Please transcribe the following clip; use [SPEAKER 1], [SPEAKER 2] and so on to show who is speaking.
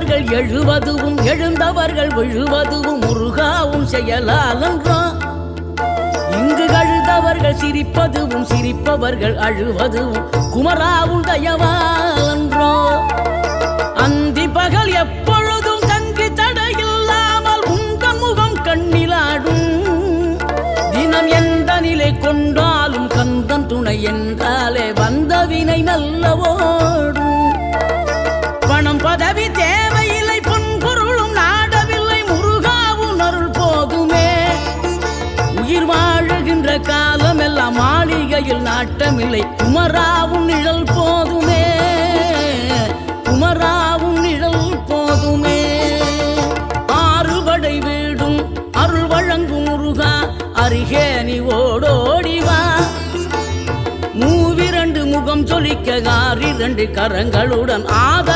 [SPEAKER 1] விழுந்தவர்கள் எழுவதுவும் எழுந்தவர்கள் விழுவதுவும் முருகாவும் செயலாலன்றோ இங்கு அழுதவர்கள் சிரிப்பதுவும் சிரிப்பவர்கள் அழுவதுவும் குமராவும் தயவாலன்றோ அந்தி பகல் எப்பொழுதும் தங்கி தடையில்லாமல் உங்கள் முகம் கண்ணிலாடும் தினம் எந்த நிலை கொண்டாலும் கந்தன் துணை என்றாலே வந்த வினை நல்லவோடும் பணம் பதவி தேவையில்லை பொன்பொருளும் நாடவில்லை முருகாவும் அருள் போதுமே உயிர் வாழுகின்ற காலம் எல்லாம் மாளிகையில் நாட்டமில்லை குமராவும் நிழல் போதுமே குமராவும் நிழல் போதுமே ஆறுபடை வீடும் அருள் வழங்கும் முருகா அருகே நீ ஓடோடிவா மூவிரண்டு முகம் சொலிக்க 6 கரங்களுடன் ஆதர